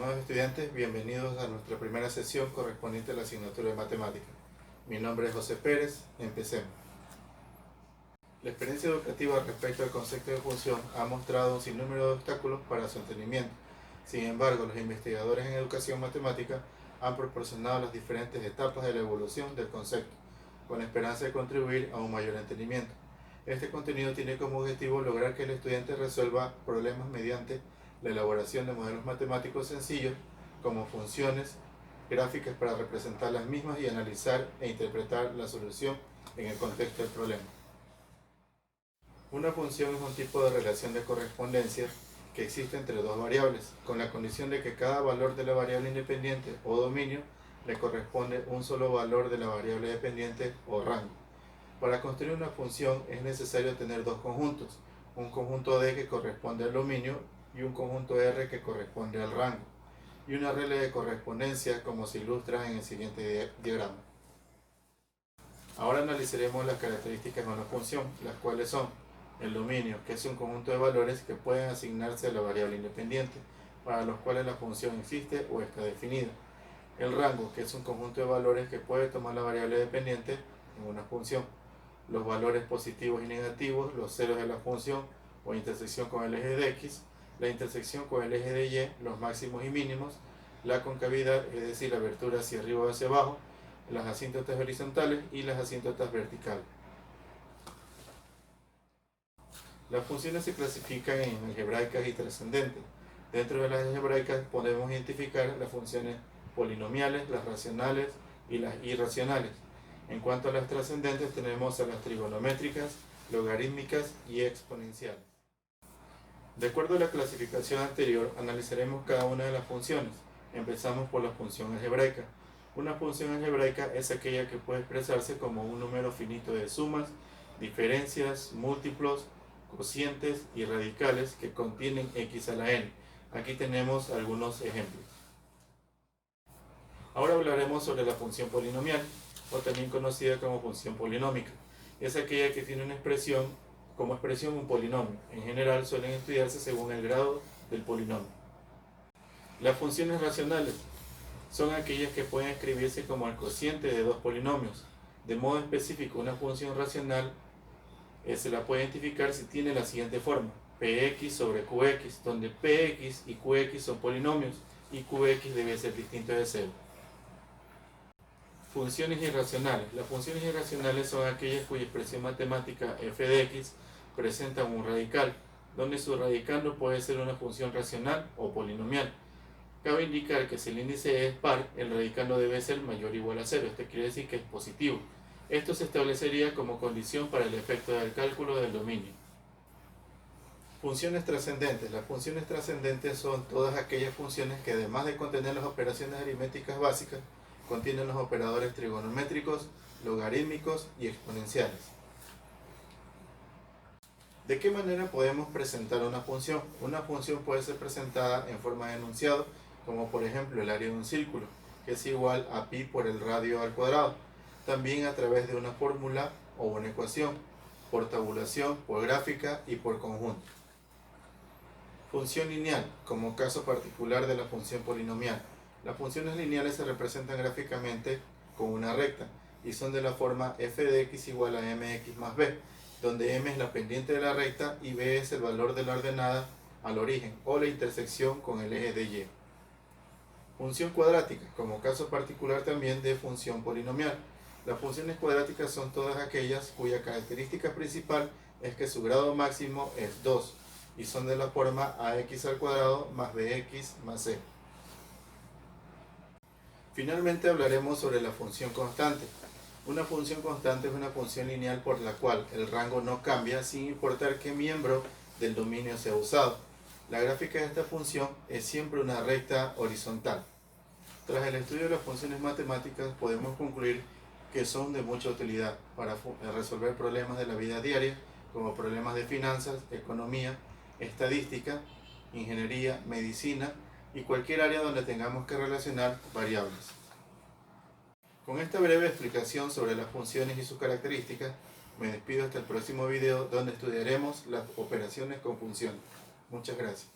Estimados estudiantes, bienvenidos a nuestra primera sesión correspondiente a la asignatura de matemáticas. Mi nombre es José Pérez, empecemos. La experiencia educativa respecto al concepto de función ha mostrado un sinnúmero de obstáculos para su entendimiento. Sin embargo, los investigadores en educación matemática han proporcionado las diferentes etapas de la evolución del concepto, con la esperanza de contribuir a un mayor entendimiento. Este contenido tiene como objetivo lograr que el estudiante resuelva problemas mediante la elaboración de modelos matemáticos sencillos como funciones gráficas para representar las mismas y analizar e interpretar la solución en el contexto del problema. Una función es un tipo de relación de correspondencia que existe entre dos variables, con la condición de que cada valor de la variable independiente o dominio le corresponde un solo valor de la variable dependiente o rango. Para construir una función es necesario tener dos conjuntos, un conjunto D que corresponde al dominio y un conjunto R que corresponde al rango, y una regla de correspondencia como se ilustra en el siguiente diagrama. Ahora analizaremos las características de una función, las cuales son el dominio, que es un conjunto de valores que pueden asignarse a la variable independiente, para los cuales la función existe o está definida. El rango, que es un conjunto de valores que puede tomar la variable dependiente en una función. Los valores positivos y negativos, los ceros de la función o intersección con el eje de X, la intersección con el eje de Y, los máximos y mínimos, la concavidad, es decir, la abertura hacia arriba o hacia abajo, las asíntotas horizontales y las asíntotas verticales. Las funciones se clasifican en algebraicas y trascendentes. Dentro de las algebraicas podemos identificar las funciones polinomiales, las racionales y las irracionales. En cuanto a las trascendentes tenemos a las trigonométricas, logarítmicas y exponenciales. De acuerdo a la clasificación anterior, analizaremos cada una de las funciones. Empezamos por la función algebraica. Una función algebraica es aquella que puede expresarse como un número finito de sumas, diferencias, múltiplos, cocientes y radicales que contienen x a la n. Aquí tenemos algunos ejemplos. Ahora hablaremos sobre la función polinomial, o también conocida como función polinómica. Es aquella que tiene una expresión como expresión un polinomio. En general suelen estudiarse según el grado del polinomio. Las funciones racionales son aquellas que pueden escribirse como el cociente de dos polinomios. De modo específico, una función racional se la puede identificar si tiene la siguiente forma: px sobre qx, donde px y qx son polinomios y qx debe ser distinto de 0. Funciones irracionales. Las funciones irracionales son aquellas cuya expresión matemática f de x presenta un radical, donde su radical no puede ser una función racional o polinomial. Cabe indicar que si el índice es par, el radical no debe ser mayor o igual a 0, esto quiere decir que es positivo. Esto se establecería como condición para el efecto del cálculo del dominio. Funciones trascendentes. Las funciones trascendentes son todas aquellas funciones que, además de contener las operaciones aritméticas básicas, contienen los operadores trigonométricos, logarítmicos y exponenciales. ¿De qué manera podemos presentar una función? Una función puede ser presentada en forma de enunciado, como por ejemplo el área de un círculo, que es igual a pi por el radio al cuadrado. También a través de una fórmula o una ecuación, por tabulación, por gráfica y por conjunto. Función lineal, como caso particular de la función polinomial. Las funciones lineales se representan gráficamente con una recta y son de la forma f de x igual a mx más b, donde m es la pendiente de la recta y b es el valor de la ordenada al origen o la intersección con el eje de y. Función cuadrática, como caso particular también de función polinomial. Las funciones cuadráticas son todas aquellas cuya característica principal es que su grado máximo es 2 y son de la forma ax al cuadrado más bx más c. Finalmente hablaremos sobre la función constante. Una función constante es una función lineal por la cual el rango no cambia sin importar qué miembro del dominio sea usado. La gráfica de esta función es siempre una recta horizontal. Tras el estudio de las funciones matemáticas podemos concluir que son de mucha utilidad para resolver problemas de la vida diaria, como problemas de finanzas, economía, estadística, ingeniería, medicina y cualquier área donde tengamos que relacionar variables. Con esta breve explicación sobre las funciones y sus características, me despido hasta el próximo video donde estudiaremos las operaciones con funciones. Muchas gracias.